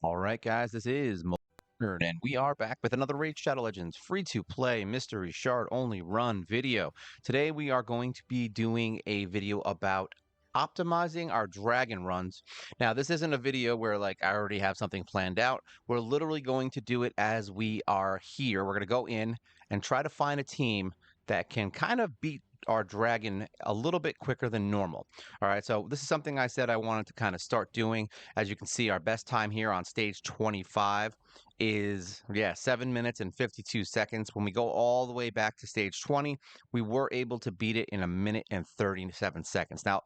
All right, guys, this is MobileGamerNerd, and we are back with another Raid Shadow Legends free-to-play mystery shard-only run video. Today, we are going to be doing a video about optimizing our dragon runs. Now, this isn't a video where, like, I already have something planned out. We're literally going to do it as we are here. We're going to go in and try to find a team that can kind of beat our dragon a little bit quicker than normal. All right, so this is something I said I wanted to kind of start doing. As you can see, our best time here on stage 25 is, 7 minutes and 52 seconds. When we go all the way back to stage 20, we were able to beat it in a minute and 37 seconds. Now,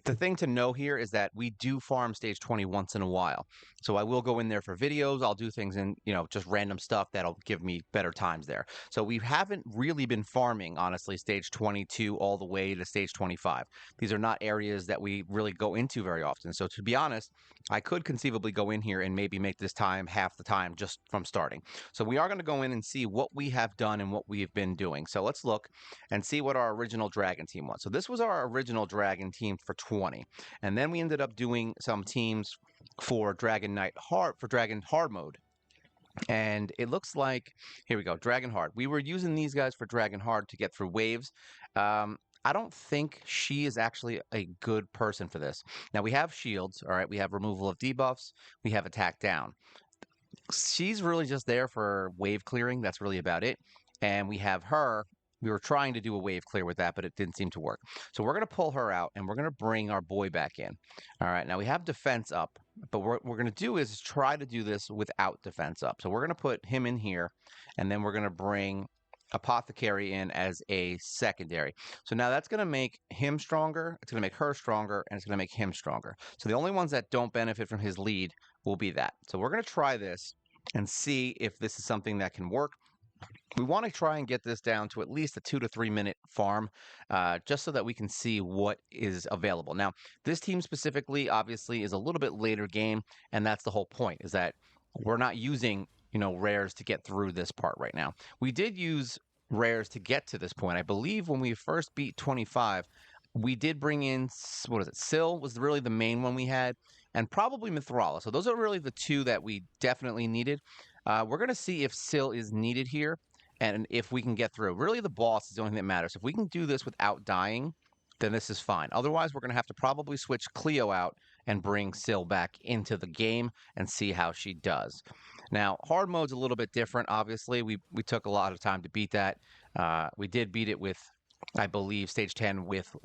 the thing to know here is that we do farm stage 20 once in a while. So I will go in there for videos. I'll do things in, just random stuff that'll give me better times there. So we haven't really been farming, honestly, stage 22 all the way to stage 25. These are not areas that we really go into very often. So to be honest, I could conceivably go in here and maybe make this time half the time just from starting. So we are going to go in and see what we have done and what we've been doing. So let's look and see what our original dragon team was. So this was our original dragon team for 20. And then we ended up doing some teams for Dragon Knight Hard, for Dragon Hard mode. And it looks like, here we go, Dragon Hard. We were using these guys for Dragon Hard to get through waves. I don't think she is actually a good person for this. Now we have shields, all right, we have removal of debuffs, we have attack down. She's really just there for wave clearing. That's really about it. And we have her. We were trying to do a wave clear with that, but it didn't seem to work. So we're going to pull her out, and we're going to bring our boy back in. All right, now we have defense up, but what we're going to do is try to do this without defense up. So we're going to put him in here, and then we're going to bring Apothecary in as a secondary. So now that's going to make him stronger, it's going to make her stronger, and it's going to make him stronger. So the only ones that don't benefit from his lead will be that. So we're going to try this and see if this is something that can work. We want to try and get this down to at least a 2 to 3 minute farm, just so that we can see what is available. Now, this team specifically, obviously, is a little bit later game, and that's the whole point, is that we're not using, rares to get through this part right now. We did use rares to get to this point. I believe when we first beat 25, we did bring in, what is it, Syl was really the main one we had, and probably Mithrala. So those are really the two that we definitely needed. We're going to see if Syl is needed here and if we can get through. Really, the boss is the only thing that matters. If we can do this without dying, then this is fine. Otherwise, we're going to have to probably switch Cleo out and bring Syl back into the game and see how she does. Now, hard mode's a little bit different, obviously. We took a lot of time to beat that. We did beat it with, I believe, stage 10 with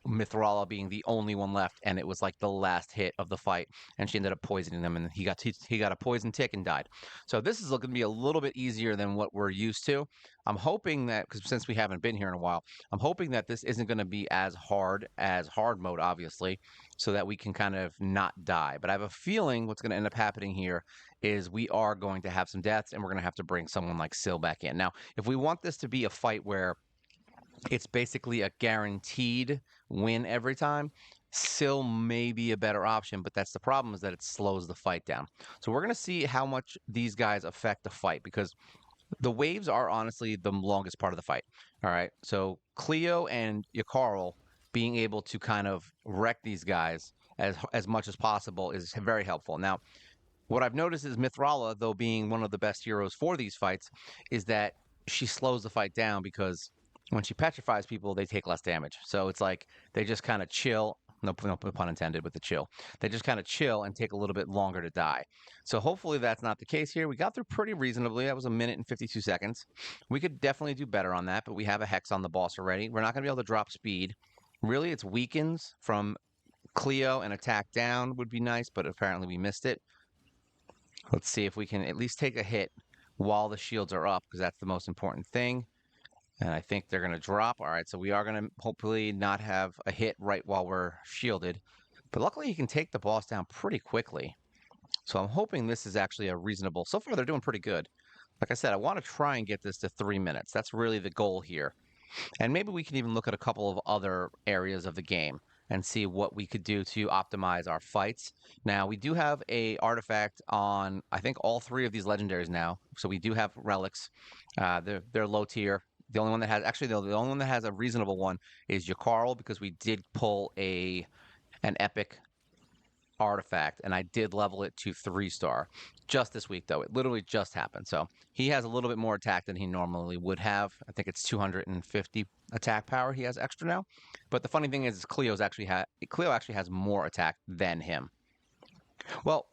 Mithrala being the only one left, and it was like the last hit of the fight, and she ended up poisoning them, and he got a poison tick and died. So this is looking to be a little bit easier than what we're used to. I'm hoping that, because since we haven't been here in a while, I'm hoping that this isn't going to be as hard mode, obviously, so that we can kind of not die. But I have a feeling what's going to end up happening here is we are going to have some deaths, and we're going to have to bring someone like Syl back in. Now, if we want this to be a fight where it's basically a guaranteed win every time, Syl may be a better option, but that's the problem, is that it slows the fight down. So we're going to see how much these guys affect the fight, because the waves are honestly the longest part of the fight. All right, so Cleo and Yakarl being able to kind of wreck these guys as much as possible is very helpful. Now, what I've noticed is Mithrala, though being one of the best heroes for these fights, is that she slows the fight down, because when she petrifies people, they take less damage. So it's like they just kind of chill. No pun intended with the chill. They just kind of chill and take a little bit longer to die. So hopefully that's not the case here. We got through pretty reasonably. That was a minute and 52 seconds. We could definitely do better on that, but we have a Hex on the boss already. We're not going to be able to drop speed. Really, it's weakens from Cleo, and attack down would be nice, but apparently we missed it. Let's see if we can at least take a hit while the shields are up, because that's the most important thing. And I think they're going to drop. All right, so we are going to hopefully not have a hit right while we're shielded. But luckily, you can take the boss down pretty quickly. So I'm hoping this is actually a reasonable... So far, they're doing pretty good. Like I said, I want to try and get this to 3 minutes. That's really the goal here. And maybe we can even look at a couple of other areas of the game and see what we could do to optimize our fights. Now, we do have a artifact on, I think, all 3 of these legendaries now. So we do have relics. They're low tier. The only one that has, actually, the only one that has a reasonable one is Yakarl, because we did pull an epic artifact, and I did level it to 3-star just this week, though. It literally just happened. So he has a little bit more attack than he normally would have. I think it's 250 attack power he has extra now. But the funny thing is Cleo actually has more attack than him. Well,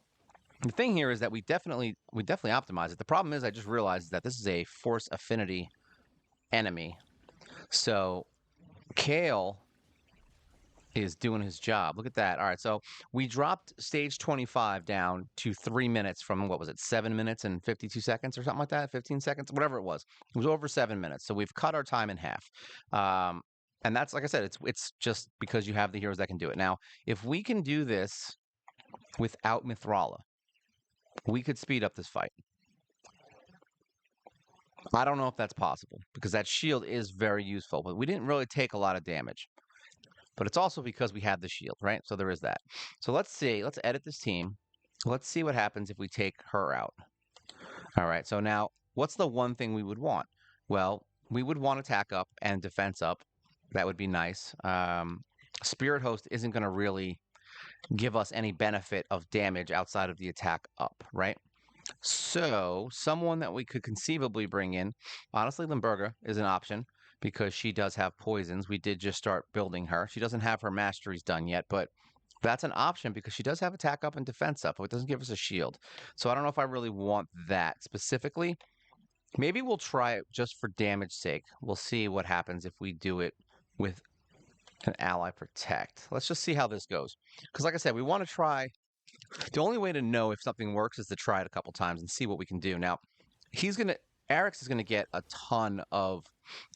the thing here is that we definitely optimize it. The problem is I just realized that this is a force affinity enemy. So Kale is doing his job. Look at that. All right, so we dropped stage 25 down to 3 minutes from, what was it, 7 minutes and 52 seconds or something like that, 15 seconds, whatever it was. It was over 7 minutes. So we've cut our time in half. And that's, like I said, it's just because you have the heroes that can do it. Now, if we can do this without Mithrala, we could speed up this fight. I don't know if that's possible because that shield is very useful, but we didn't really take a lot of damage. But it's also because we had the shield, right? So there is that. So let's see. Let's edit this team. Let's see what happens if we take her out. All right. So now, what's the one thing we would want? Well, we would want attack up and defense up. That would be nice. Spirit Host isn't going to really give us any benefit of damage outside of the attack up, right? So someone that we could conceivably bring in, honestly, Limburger is an option because she does have poisons. We did just start building her. She doesn't have her masteries done yet, but that's an option because she does have attack up and defense up, but it doesn't give us a shield. So I don't know if I really want that specifically. Maybe we'll try it just for damage sake. We'll see what happens if we do it with an ally protect. Let's just see how this goes. Because like I said, we want to try. The only way to know if something works is to try it a couple times and see what we can do. Now, Eric's is going to get a ton of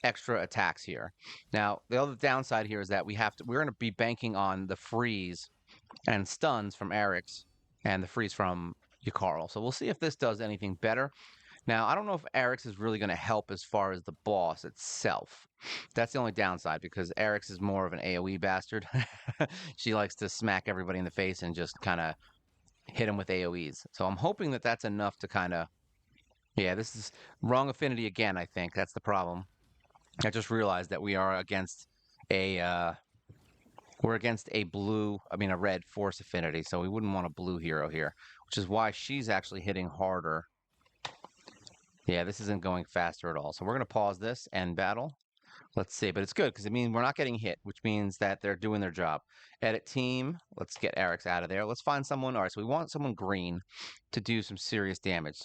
extra attacks here. Now, the other downside here is that we're going to be banking on the freeze and stuns from Eric's and the freeze from Yakarl. So we'll see if this does anything better. Now, I don't know if Eric's is really going to help as far as the boss itself. That's the only downside because Eric's is more of an AoE bastard. She likes to smack everybody in the face and just kind of hit him with AoEs. So I'm hoping that that's enough to kind of... Yeah, this is wrong affinity again, I think. That's the problem. I just realized that we are against a... we're against a red force affinity, so we wouldn't want a blue hero here, which is why she's actually hitting harder. Yeah, this isn't going faster at all. So we're going to pause this and battle. Let's see, but it's good because it means we're not getting hit, which means that they're doing their job. Edit team. Let's get Eric's out of there. Let's find someone. All right, so we want someone green to do some serious damage.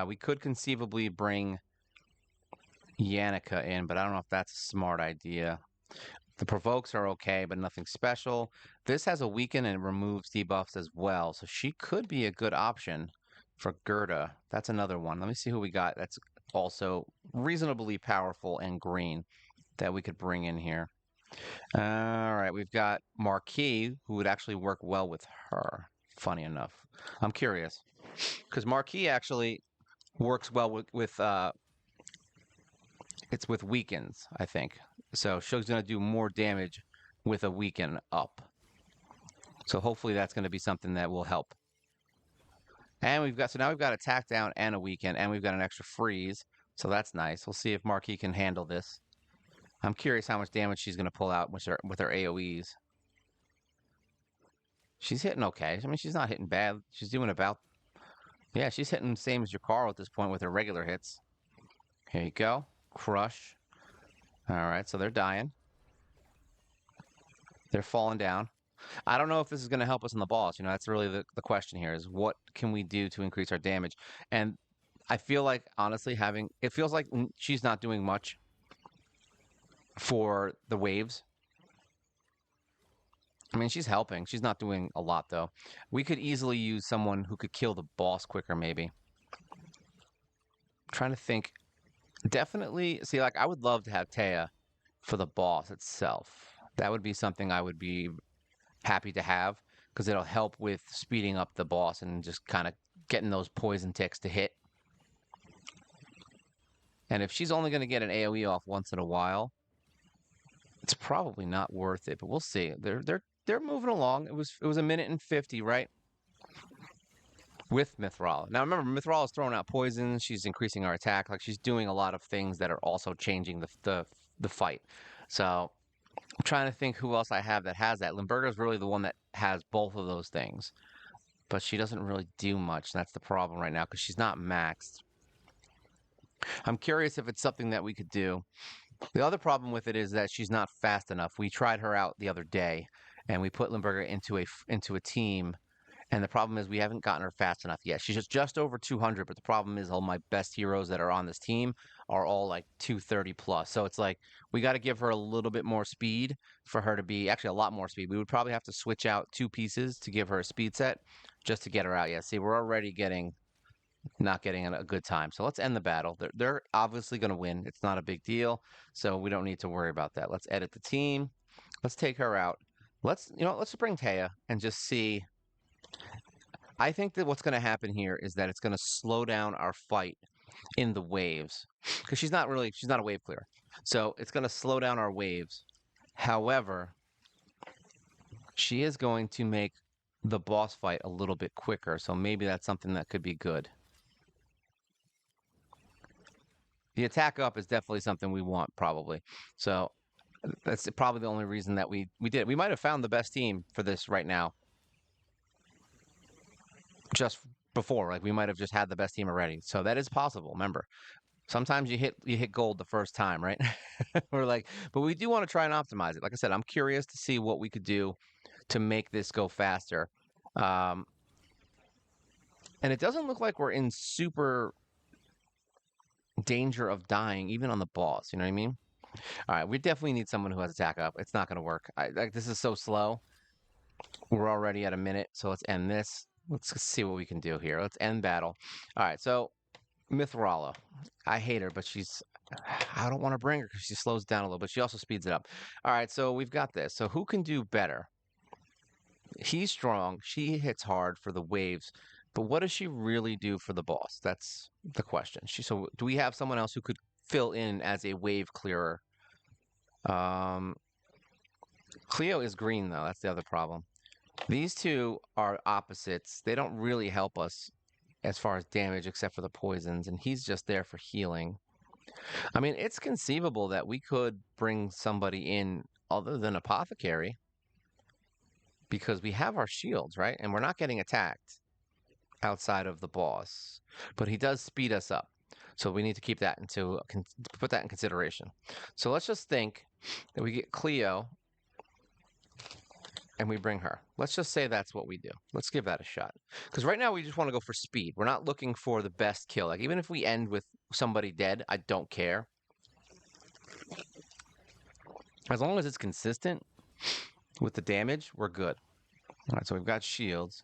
We could conceivably bring Yannicka in, but I don't know if that's a smart idea. The provokes are okay, but nothing special. This has a weaken and removes debuffs as well, so she could be a good option for Gerda. That's another one. Let me see who we got that's also reasonably powerful and green that we could bring in here. All right, we've got Marquis, who would actually work well with her, funny enough. I'm curious, because Marquis actually works well with it's with weakens, I think. So she's going to do more damage with a weaken up. So hopefully that's going to be something that will help. And now we've got attack down and a weaken, and we've got an extra freeze. So that's nice. We'll see if Marquis can handle this. I'm curious how much damage she's going to pull out with her AoEs. She's hitting okay. I mean, she's not hitting bad. She's doing about... Yeah, she's hitting the same as your Carl at this point with her regular hits. Here you go. Crush. All right, so they're dying. They're falling down. I don't know if this is going to help us in the boss. You know, that's really the question here is what can we do to increase our damage? And I feel like, honestly, it feels like she's not doing much for the waves. I mean, she's helping. She's not doing a lot, though. We could easily use someone who could kill the boss quicker, maybe. I'm trying to think. Definitely, see, like, I would love to have Taya for the boss itself. That would be something I would be happy to have because it'll help with speeding up the boss and just kind of getting those poison ticks to hit. And if she's only going to get an AoE off once in a while, it's probably not worth it. But we'll see. They're moving along. It was 1:50, right? With Mithrala. Now remember, Mithrala is throwing out poison. She's increasing our attack. Like she's doing a lot of things that are also changing the fight. So I'm trying to think who else I have that has that. Limburger is really the one that has both of those things. but she doesn't really do much. That's the problem right now because she's not maxed. I'm curious if it's something that we could do. The other problem with it is that she's not fast enough. We tried her out the other day, and we put Limburger into a team, and the problem is we haven't gotten her fast enough yet. She's just over 200, but the problem is all my best heroes that are on this team are all like 230 plus. So it's like we got to give her a little bit more speed for her to be actually a lot more speed. We would probably have to switch out two pieces to give her a speed set just to get her out. Yeah, see, we're already not getting a good time. So let's end the battle. They're obviously going to win. It's not a big deal, so we don't need to worry about that. Let's edit the team. Let's take her out. Let's bring Taya and just see. I think that what's going to happen here is that it's going to slow down our fight in the waves because she's not a wave clearer. So it's going to slow down our waves. However, she is going to make the boss fight a little bit quicker. So maybe that's something that could be good. The attack up is definitely something we want, probably. So that's probably the only reason that we did. We might have found the best team for this right now. Just before, like we might have just had the best team already. So that is possible. Remember, sometimes you hit gold the first time, right? We're like, but we do want to try and optimize it. Like I said, I'm curious to see what we could do to make this go faster. And it doesn't look like we're in super danger of dying, even on the boss. You know what I mean? All right, we definitely need someone who has attack up. It's not going to work. This is so slow. We're already at a minute, so let's end this. Let's see what we can do here. Let's end battle. All right, so Mithrala. I hate her, but I don't want to bring her because she slows down a little, but she also speeds it up. All right, so we've got this. So who can do better? He's strong. She hits hard for the waves. But what does she really do for the boss? That's the question. So do we have someone else who could fill in as a wave clearer? Cleo is green, though. That's the other problem. These two are opposites. They don't really help us as far as damage except for the poisons, and he's just there for healing. I mean, it's conceivable that we could bring somebody in other than Apothecary because we have our shields, right? And we're not getting attacked outside of the boss, but he does speed us up. So we need to keep that put that in consideration. So let's just think that we get Cleo and we bring her. Let's just say that's what we do. Let's give that a shot. Because right now we just want to go for speed. We're not looking for the best kill. Like even if we end with somebody dead, I don't care. As long as it's consistent with the damage, we're good. All right, so we've got shields.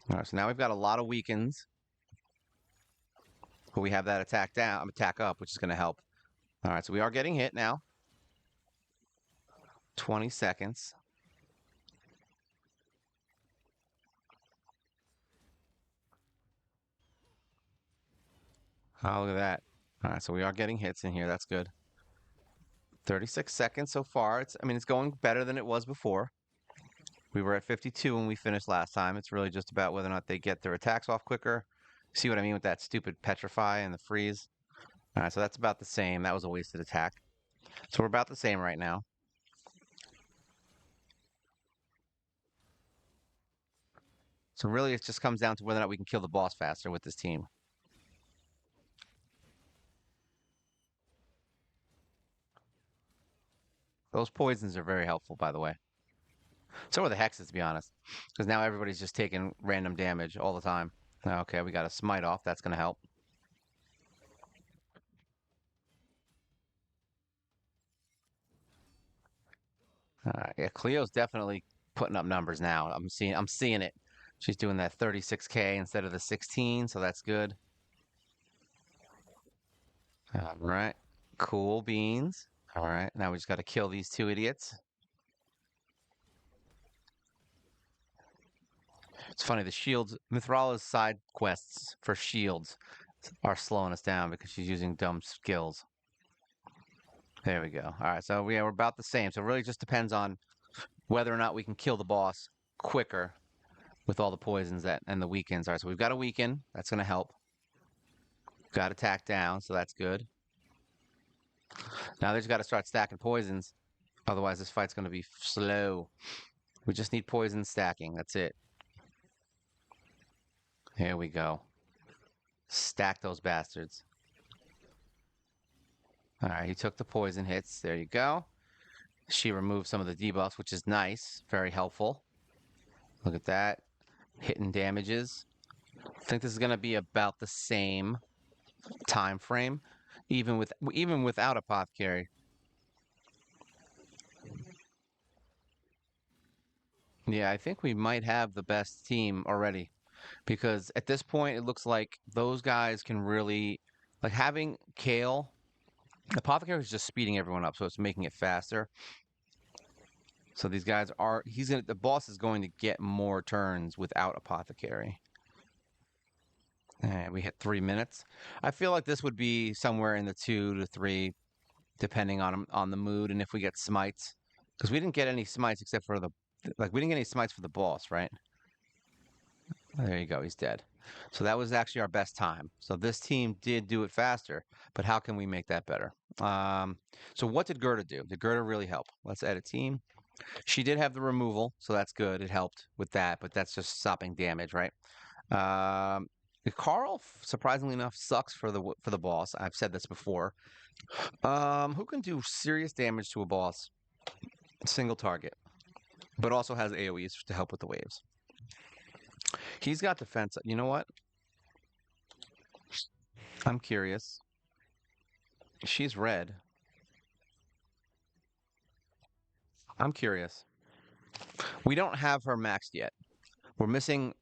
All right, so now we've got a lot of weakens. But we have that attack up, which is going to help. All right, so we are getting hit now. 20 seconds. Oh, look at that. All right, so we are getting hits in here. That's good. 36 seconds so far. It's going better than it was before. We were at 52 when we finished last time. It's really just about whether or not they get their attacks off quicker. See what I mean with that stupid petrify and the freeze? All right, so that's about the same. That was a wasted attack. So we're about the same right now. So really it just comes down to whether or not we can kill the boss faster with this team. Those poisons are very helpful, by the way. So are the hexes, to be honest. Because now everybody's just taking random damage all the time. Okay, we got a smite off. That's going to help. Yeah, Cleo's definitely putting up numbers now. I'm seeing it. She's doing that 36K instead of the 16, so that's good. All right. Cool beans. All right, now we just got to kill these two idiots. It's funny, the shields, Mithrala's side quests for shields are slowing us down because she's using dumb skills. There we go. All right, so we're about the same. So it really just depends on whether or not we can kill the boss quicker with all the poisons and the weakens. All right, so we've got a weaken. That's going to help. Got attack down, so that's good. Now they just got to start stacking poisons. Otherwise, this fight's going to be slow. We just need poison stacking. That's it. Here we go. Stack those bastards. All right, he took the poison hits. There you go. She removed some of the debuffs, which is nice. Very helpful. Look at that. Hitting damages. I think this is going to be about the same time frame, even without Apothecary. Yeah, I think we might have the best team already because at this point it looks like those guys can really like having Kale. Apothecary is just speeding everyone up, so it's making it faster. So these guys are the boss is going to get more turns without Apothecary. And we hit 3 minutes. I feel like this would be somewhere in the 2 to 3, depending on the mood and if we get smites, because we didn't get any smites except for we didn't get any smites for the boss, right? There you go, he's dead. So that was actually our best time. So this team did do it faster, but how can we make that better? So what did Gerda do? Did Gerda really help? Let's edit team. She did have the removal, so that's good. It helped with that, but that's just stopping damage, right? Um, Carl, surprisingly enough, sucks for the boss. I've said this before. Who can do serious damage to a boss, single target, but also has AoEs to help with the waves? He's got defense. You know what? I'm curious. She's red. I'm curious. We don't have her maxed yet. We're missing.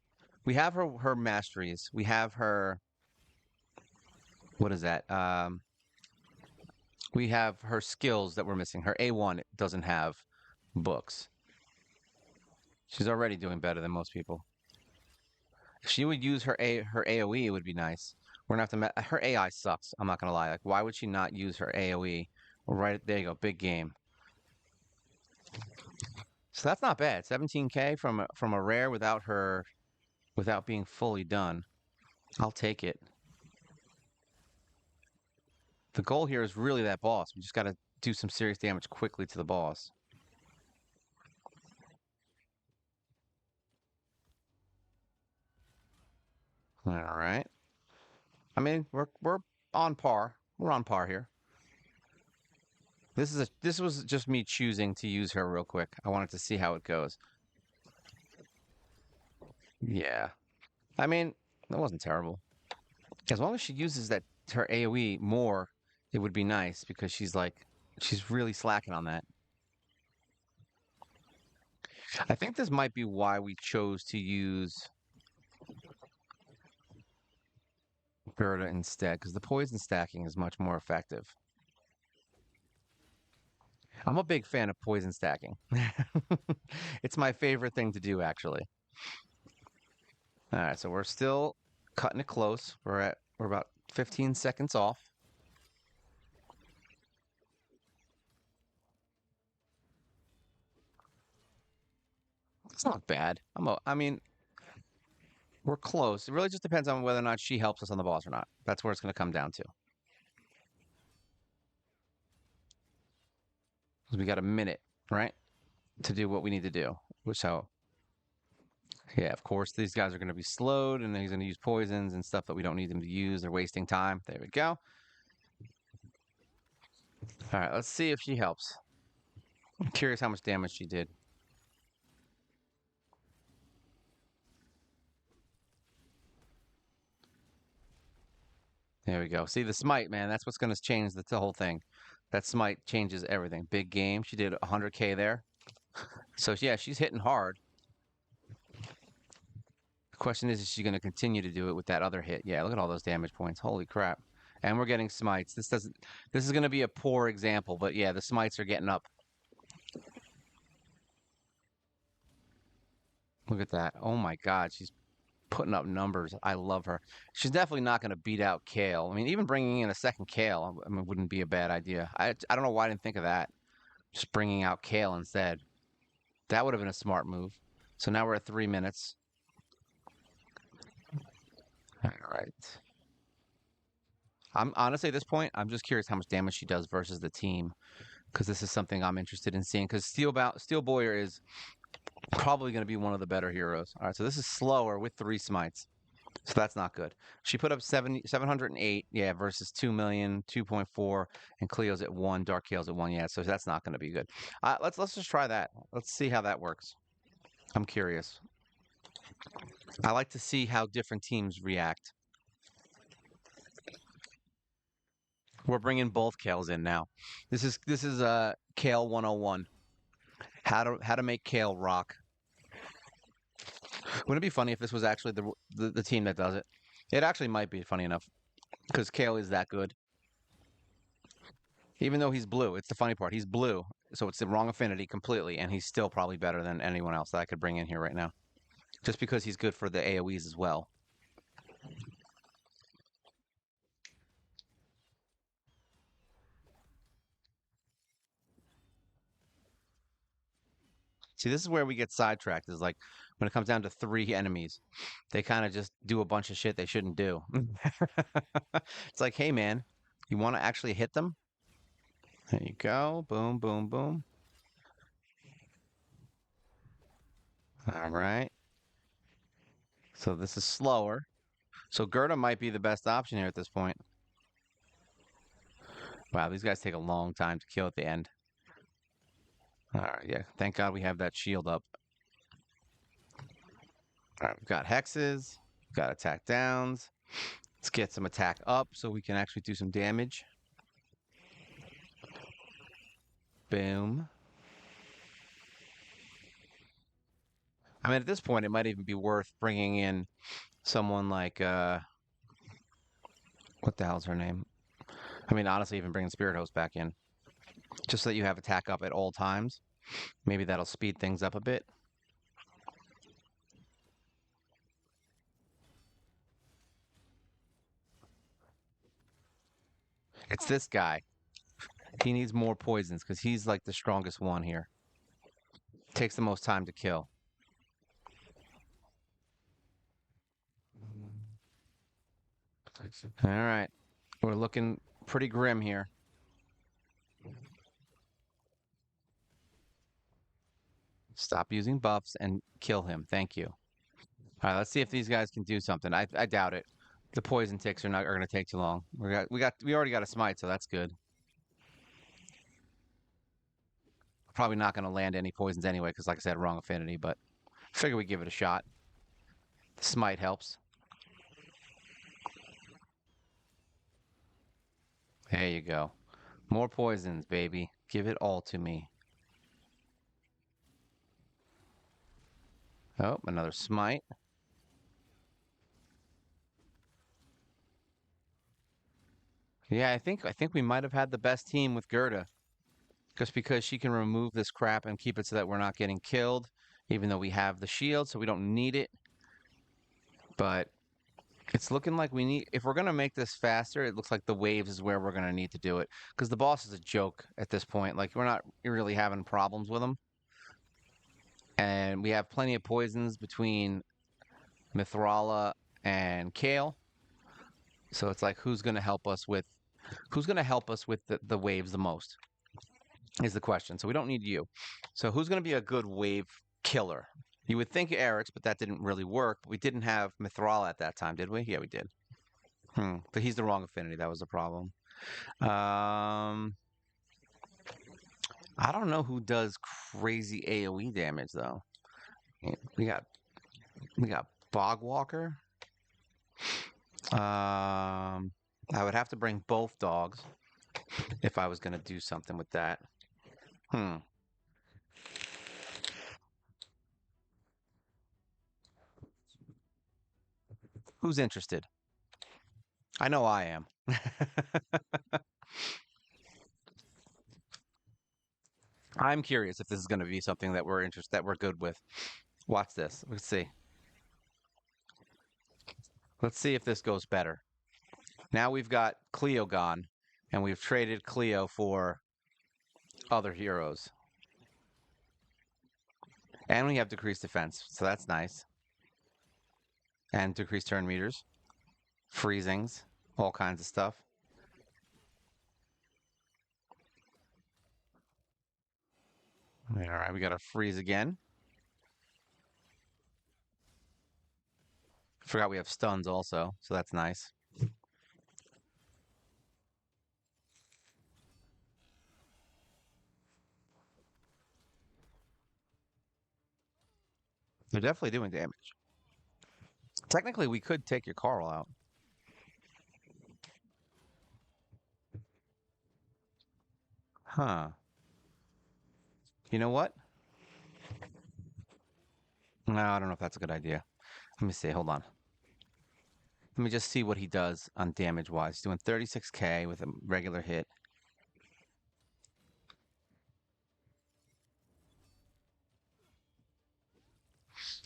We have her masteries. We have her. What is that? We have her skills that we're missing. Her A1 doesn't have books. She's already doing better than most people. If she would use her AoE, it would be nice. We're gonna have to. Her AI sucks. I'm not gonna lie. Like, why would she not use her AoE? Right there you go. Big game. So that's not bad. 17K from a rare without being fully done. I'll take it. The goal here is really that boss. We just got to do some serious damage quickly to the boss. All right. I mean, we're on par. We're on par here. This was just me choosing to use her real quick. I wanted to see how it goes. Yeah. I mean, that wasn't terrible. As long as she uses her AoE more, it would be nice because she's really slacking on that. I think this might be why we chose to use Gerda instead, because the poison stacking is much more effective. I'm a big fan of poison stacking. It's my favorite thing to do, actually. All right, so we're still cutting it close. We're about 15 seconds off. It's not bad. I mean, we're close. It really just depends on whether or not she helps us on the boss or not. That's where it's going to come down to. 'Cause we got a minute, right, to do what we need to do. So, yeah, of course, these guys are going to be slowed, and he's going to use poisons and stuff that we don't need them to use. They're wasting time. There we go. All right, let's see if she helps. I'm curious how much damage she did. There we go. See, the smite, man, that's what's going to change the whole thing. That smite changes everything. Big game. She did 100K there. So, yeah, she's hitting hard. The question is she going to continue to do it with that other hit? Yeah, look at all those damage points. Holy crap. And we're getting smites. This is going to be a poor example, but yeah, the smites are getting up. Look at that. Oh my God, she's putting up numbers. I love her. She's definitely not going to beat out Kale. I mean, even bringing in a second Kale, I mean, wouldn't be a bad idea. I don't know why I didn't think of that. Just bringing out Kale instead. That would have been a smart move. So now we're at 3 minutes. All right. I'm honestly at this point, I'm just curious how much damage she does versus the team, because this is something I'm interested in seeing. Because Steel Boyer is probably going to be one of the better heroes. All right, so this is slower with 3 smites. So that's not good. She put up 708, yeah, versus 2 million, 2.4, and Cleo's at 1, Dark Kale's at 1, yeah, so that's not going to be good. Let's just try that. Let's see how that works. I'm curious. I like to see how different teams react. We're bringing both Kales in now. This is Kale 101. How to make Kale rock. Wouldn't it be funny if this was actually the team that does it? It actually might be funny enough because Kale is that good. Even though he's blue, it's the funny part. He's blue, so it's the wrong affinity completely, and he's still probably better than anyone else that I could bring in here right now. Just because he's good for the AoEs as well. See, this is where we get sidetracked, is like when it comes down to 3 enemies, they kind of just do a bunch of shit they shouldn't do. It's like, hey man, you want to actually hit them? There you go. Boom, boom, boom. All right. So this is slower. So Gerda might be the best option here at this point. Wow, these guys take a long time to kill at the end. All right, yeah. Thank God we have that shield up. All right, we've got hexes. We've got attack downs. Let's get some attack up so we can actually do some damage. Boom. I mean, at this point, it might even be worth bringing in someone like, what the hell's her name? I mean, honestly, even bringing Spirit Host back in. Just so that you have attack up at all times. Maybe that'll speed things up a bit. It's this guy. He needs more poisons because he's like the strongest one here. Takes the most time to kill. All right. We're looking pretty grim here. Stop using buffs and kill him. Thank you. All right, let's see if these guys can do something. I doubt it. The poison ticks are going to take too long. We already got a smite, so that's good. Probably not going to land any poisons anyway, because like I said, wrong affinity. But figure we give it a shot. The smite helps. There you go. More poisons, baby. Give it all to me. Oh, another smite. Yeah, I think we might have had the best team with Gerda. Just because she can remove this crap and keep it so that we're not getting killed, even though we have the shield, so we don't need it. But it's looking like we need, if we're going to make this faster, it looks like the waves is where we're going to need to do it. Because the boss is a joke at this point. Like, we're not really having problems with him. And we have plenty of poisons between Mithrala and Kale. So it's like, who's going to help us with the waves the most is the question. So we don't need you. So who's going to be a good wave killer? You would think Eric's, but that didn't really work. We didn't have Mithrala at that time, did we? Yeah, we did. But he's the wrong affinity. That was the problem. I don't know who does crazy AoE damage though. We got Bogwalker. I would have to bring both dogs if I was going to do something with that. Who's interested? I know I am. I'm curious if this is going to be something that we're good with. Watch this. Let's see. Let's see if this goes better. Now we've got Cleo gone, and we've traded Cleo for other heroes. And we have decreased defense, so that's nice. And decreased turn meters, freezings, all kinds of stuff. All right, we got a freeze again. Forgot we have stuns also, so that's nice. They're definitely doing damage. Technically, we could take your Carl out. Huh. You know what? No, I don't know if that's a good idea. Let me see. Hold on. Let me just see what he does on damage wise. He's doing 36k with a regular hit.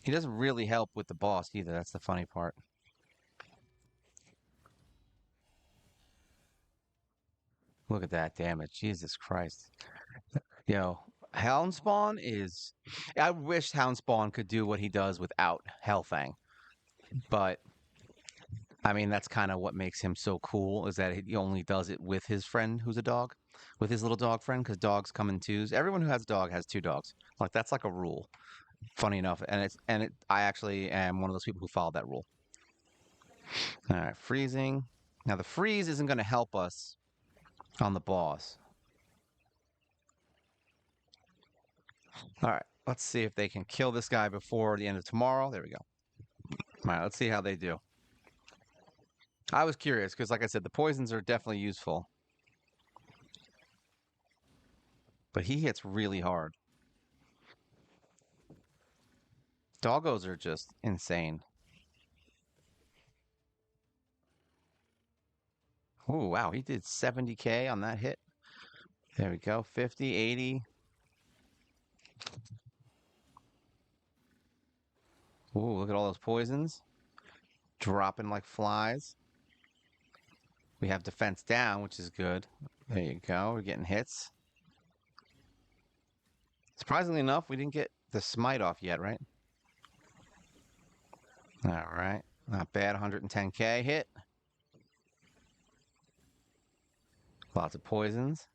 He doesn't really help with the boss either. That's the funny part. Look at that damage. Jesus Christ. Yo, Houndspawn is. I wish Houndspawn could do what he does without Hellfang. But, I mean, that's kind of what makes him so cool is that he only does it with his friend who's a dog, with his little dog friend, because dogs come in twos. Everyone who has a dog has two dogs. Like, that's like a rule. Funny enough. I actually am one of those people who followed that rule. All right, freezing. Now, the freeze isn't going to help us on the boss. All right, let's see if they can kill this guy before the end of tomorrow. There we go. All right, let's see how they do. I was curious because, like I said, the poisons are definitely useful. But he hits really hard. Doggos are just insane. Oh, wow, he did 70k on that hit. There we go, 50, 80. Ooh, look at all those poisons. Dropping like flies. We have defense down, which is good. There you go. We're getting hits. Surprisingly enough, we didn't get the smite off yet, right? All right. Not bad. 110k hit. Lots of poisons.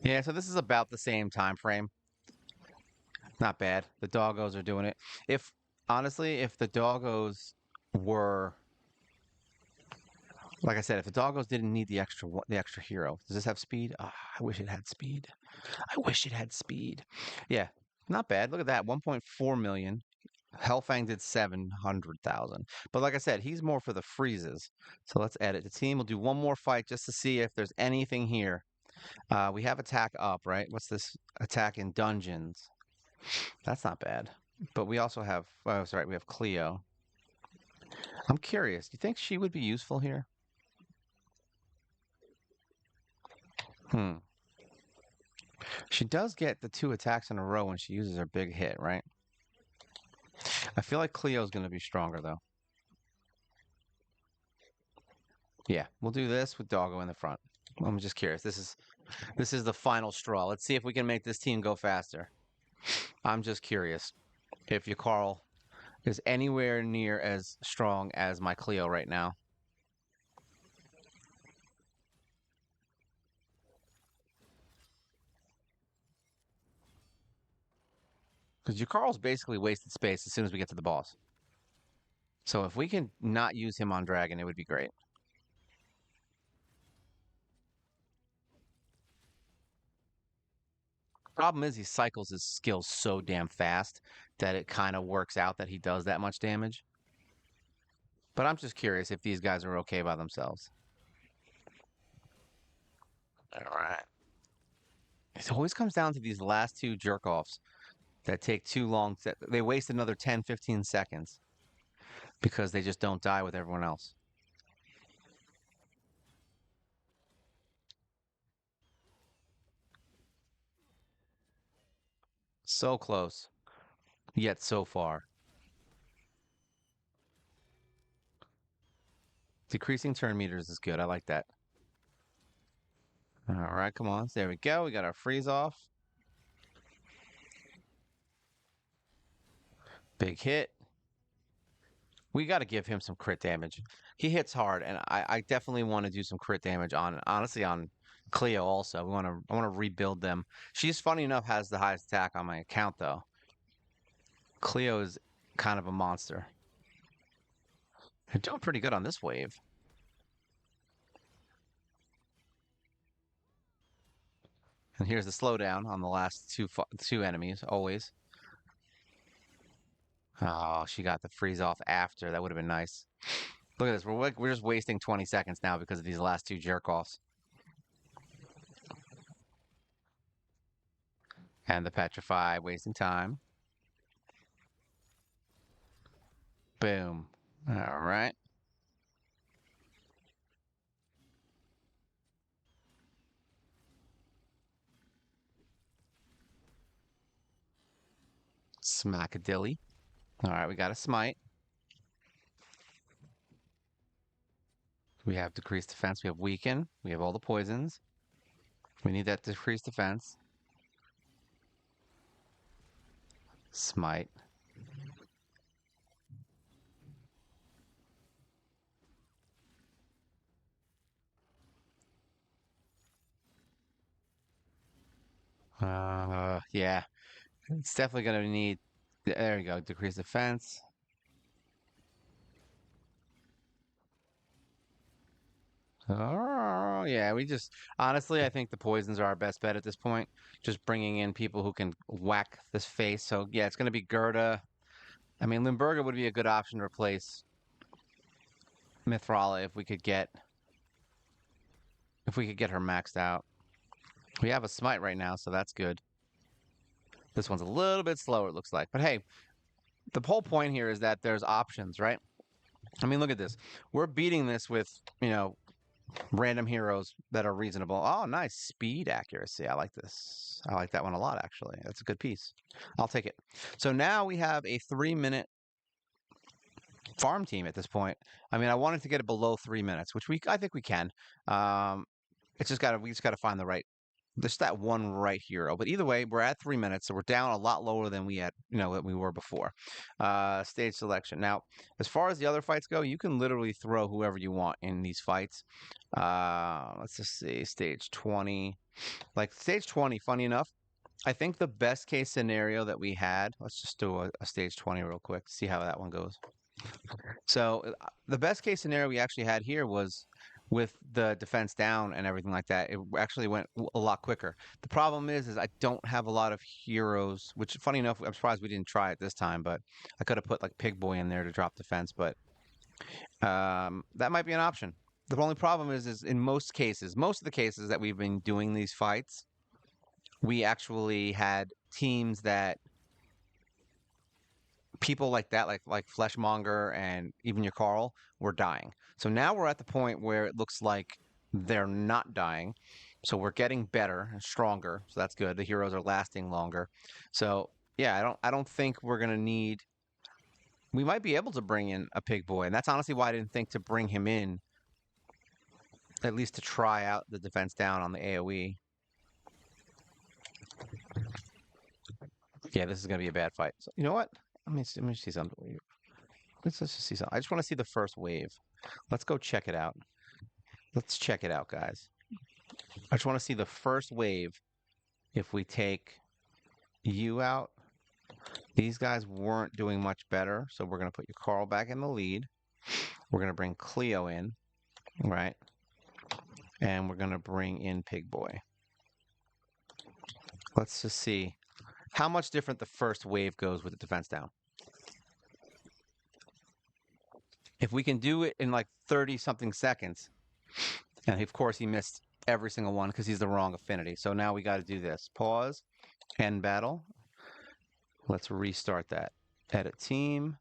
Yeah, so this is about the same time frame. Not bad. The doggos are doing it. If honestly, if the doggos were like I said, if the doggos didn't need the extra hero, does this have speed? Ah, I wish it had speed. I wish it had speed. Yeah, not bad. Look at that, 1.4 million. Hellfang did 700,000. But like I said, he's more for the freezes. So let's edit the team. We'll do one more fight just to see if there's anything here. We have attack up, right? What's this? Attack in dungeons. That's not bad. But we also have, oh, sorry, we have Cleo. I'm curious. Do you think she would be useful here? Hmm. She does get the 2 attacks in a row when she uses her big hit, right? I feel like Cleo's going to be stronger, though. Yeah, we'll do this with Doggo in the front. I'm just curious. This is the final straw. Let's see if we can make this team go faster. I'm just curious if your Carl is anywhere near as strong as my Cleo right now. Because your Carl's basically wasted space as soon as we get to the boss. So if we can not use him on Dragon, it would be great. Problem is he cycles his skills so damn fast that it kind of works out that he does that much damage. But I'm just curious if these guys are okay by themselves. All right. It always comes down to these last 2 jerk-offs that take too long. They waste another 10, 15 seconds because they just don't die with everyone else. So close, yet so far. Decreasing turn meters is good. I like that. All right, come on. There we go. We got our freeze off. Big hit. We got to give him some crit damage. He hits hard, and I definitely want to do some crit damage on, honestly, on Cleo also. I want to rebuild them. She's funny enough has the highest attack on my account though. Cleo's kind of a monster. They're doing pretty good on this wave. And here's the slowdown on the last two enemies, always. Oh, she got the freeze off after. That would have been nice. Look at this. We're just wasting 20 seconds now because of these last two jerk offs. And the petrify, wasting time. Boom. All right. Smackadilly. All right, we got a smite. We have decreased defense. We have weaken. We have all the poisons. We need that decreased defense. Smite. Yeah. It's definitely going to need. There you go. Decreased defense. Oh, yeah. We just. Honestly, I think the poisons are our best bet at this point. Just bringing in people who can whack this face. So, yeah, it's going to be Gerda. I mean, Limburger would be a good option to replace Mithrala if we could get her maxed out. We have a smite right now, so that's good. This one's a little bit slower, it looks like. But hey, the whole point here is that there's options, right? I mean, look at this. We're beating this with, random heroes that are reasonable. Oh, nice. Speed accuracy. I like this. I like that one a lot, actually. That's a good piece. I'll take it. So now we have a 3-minute farm team at this point. I mean, I wanted to get it below 3 minutes, which I think we can. We just gotta find the right. There's that one right hero, but either way, we're at 3 minutes, so we're down a lot lower than we were before. Stage selection. Now, as far as the other fights go, you can literally throw whoever you want in these fights. Let's just see, stage 20. Like stage 20, funny enough, I think the best case scenario that we had. Let's just do a stage 20 real quick, see how that one goes. So the best case scenario we actually had here was with the defense down and everything like that. It actually went a lot quicker. The problem is I don't have a lot of heroes. Which, funny enough, I'm surprised we didn't try it this time. But I could have put like Pig Boy in there to drop defense. But that might be an option. The only problem is in most of the cases that we've been doing these fights, we actually had teams that people like that, like Fleshmonger and even your Carl, were dying. So now we're at the point where it looks like they're not dying. So we're getting better and stronger. So that's good. The heroes are lasting longer. So yeah, I don't think we're gonna need. We might be able to bring in a Pig Boy, and that's honestly why I didn't think to bring him in, at least to try out the defense down on the AoE. Yeah, this is gonna be a bad fight. So, you know what? Let me see something. Let's just see something. I just want to see the first wave. Let's go check it out. Let's check it out, guys. I just want to see the first wave. If we take you out, these guys weren't doing much better. So we're going to put your Carl back in the lead. We're going to bring Cleo in, right? And we're going to bring in Pig Boy. Let's just see how much different the first wave goes with the defense down. If we can do it in like 30-something seconds, and of course he missed every single one because he's the wrong affinity. So now we got to do this. Pause, end battle. Let's restart that. Edit team,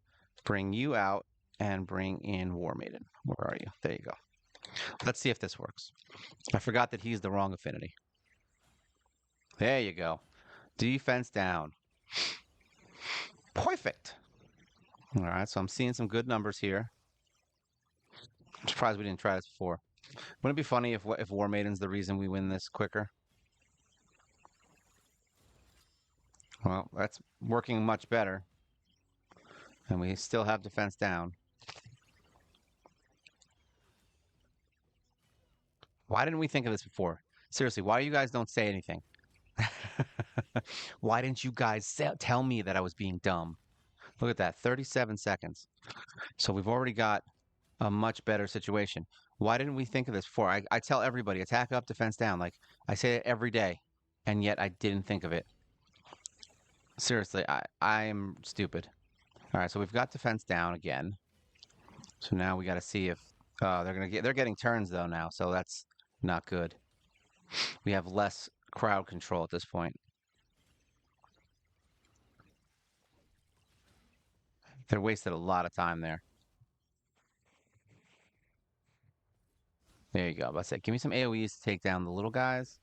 bring you out, and bring in War Maiden. Where are you? There you go. Let's see if this works. I forgot that he's the wrong affinity. There you go. Defense down. Perfect. All right, so I'm seeing some good numbers here. I'm surprised we didn't try this before. Wouldn't it be funny if War Maiden's the reason we win this quicker? Well, that's working much better. And we still have defense down. Why didn't we think of this before? Seriously, why you guys don't say anything? Why didn't you guys tell me that I was being dumb? Look at that, 37 seconds. So we've already got a much better situation. Why didn't we think of this before? I tell everybody attack up, defense down. Like I say it every day, and yet I didn't think of it. Seriously, I am stupid. All right, so we've got defense down again. So now we got to see if they're getting turns though now, so that's not good. We have less crowd control at this point. They're wasted a lot of time there. There you go. Let's say, give me some AoEs to take down the little guys.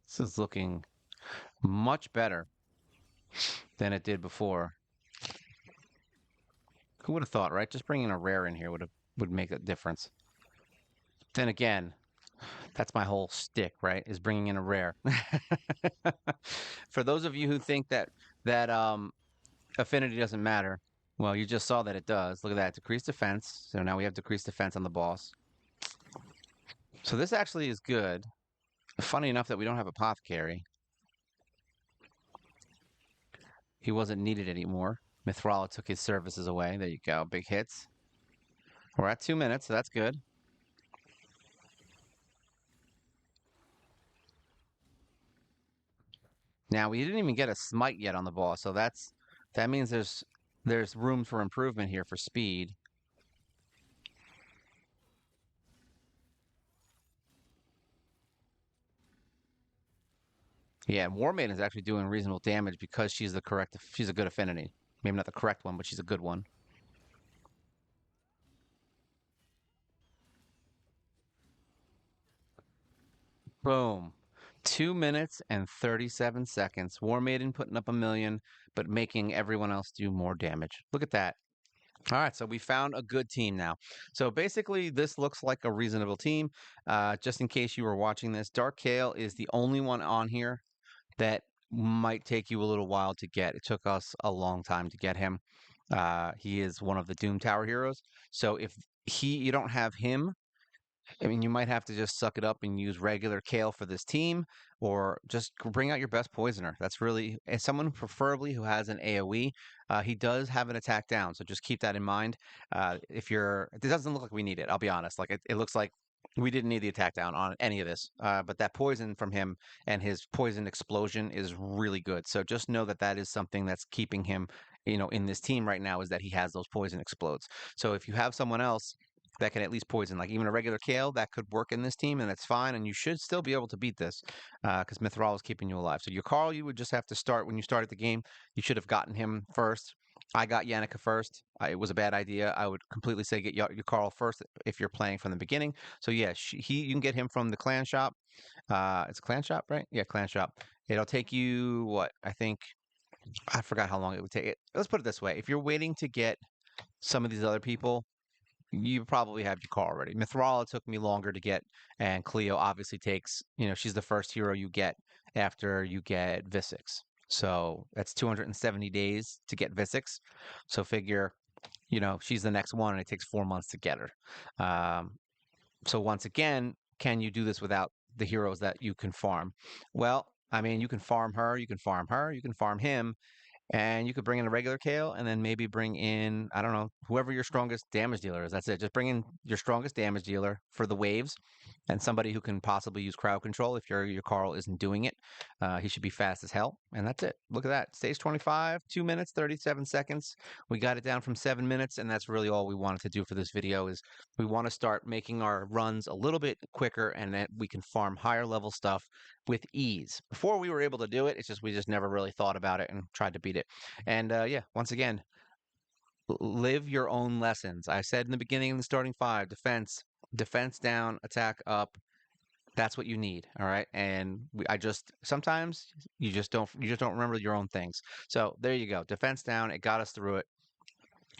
This is looking much better than it did before. Who would have thought, right? Just bringing a rare in here would make a difference. Then again, that's my whole stick, right? Is bringing in a rare. For those of you who think that affinity doesn't matter, well, you just saw that it does. Look at that, decreased defense. So now we have decreased defense on the boss. So this actually is good. Funny enough that we don't have Apothecary. He wasn't needed anymore. Mithrala took his services away. There you go. Big hits. We're at 2 minutes, so that's good. Now we didn't even get a smite yet on the boss, so that means there's room for improvement here for speed. Yeah, War Maiden is actually doing reasonable damage because she's she's a good affinity. Maybe not the correct one, but she's a good one. Boom. 2 minutes and 37 seconds. War Maiden putting up a million, but making everyone else do more damage. Look at that. All right, so we found a good team now. So basically, this looks like a reasonable team. Just in case you were watching this, Dark Kale is the only one on here that might take you a little while to get. It took us a long time to get him. He is one of the Doom Tower heroes. So if you don't have him, I mean, you might have to just suck it up and use regular Kale for this team, or just bring out your best poisoner. That's really, as someone preferably who has an AoE, he does have an attack down, so just keep that in mind. It doesn't look like we need it. I'll be honest. Like it looks like we didn't need the attack down on any of this. But that poison from him and his poison explosion is really good. So just know that that is something that's keeping him, in this team right now, is that he has those poison explodes. So if you have someone else that can at least poison, like even a regular Kale, that could work in this team, and that's fine. And you should still be able to beat this because Mithril is keeping you alive. So your Carl, you would just have to start when you started the game. You should have gotten him first. I got Yannicka first. It was a bad idea. I would completely say get your Carl first if you're playing from the beginning. So yeah, you can get him from the clan shop. It's a clan shop, right? Yeah, clan shop. It'll take you what I think. I forgot how long it would take. Let's put it this way: if you're waiting to get some of these other people, you probably have your car already. Mithrala took me longer to get, and Cleo obviously takes, she's the first hero you get after you get Visix. So that's 270 days to get Visix. So figure, she's the next one, and it takes 4 months to get her. So once again, can you do this without the heroes that you can farm? Well, I mean, you can farm her, you can farm her, you can farm him, and you could bring in a regular Kale and then maybe bring in, I don't know, whoever your strongest damage dealer is. That's it. Just bring in your strongest damage dealer for the waves and somebody who can possibly use crowd control if your Carl isn't doing it. He should be fast as hell. And that's it. Look at that. Stage 25, 2 minutes, 37 seconds. We got it down from 7 minutes, and that's really all we wanted to do for this video. Is we want to start making our runs a little bit quicker, and that we can farm higher level stuff with ease. Before we were able to do it, we just never really thought about it and tried to beat it. And yeah, once again, live your own lessons. I said in the beginning in the starting five, defense down, attack up. That's what you need. All right. And I just sometimes you just don't remember your own things. So there you go. Defense down. It got us through it.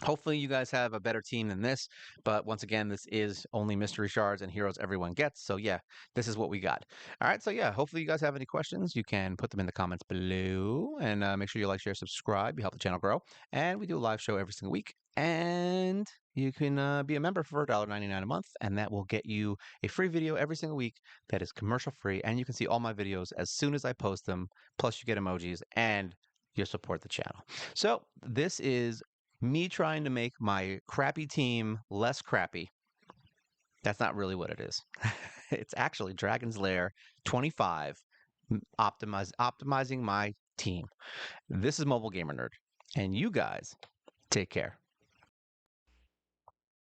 Hopefully, you guys have a better team than this. But once again, this is only mystery shards and heroes everyone gets. So, yeah, this is what we got. All right. So, yeah, hopefully, you guys have any questions. You can put them in the comments below. And make sure you like, share, subscribe. You help the channel grow. And we do a live show every single week. And you can be a member for $1.99 a month. And that will get you a free video every single week that is commercial free. And you can see all my videos as soon as I post them. Plus, you get emojis and you support the channel. So, this is me trying to make my crappy team less crappy. That's not really what it is. It's actually Dragon's Lair 25 optimizing my team. This is Mobile Gamer Nerd, and you guys take care.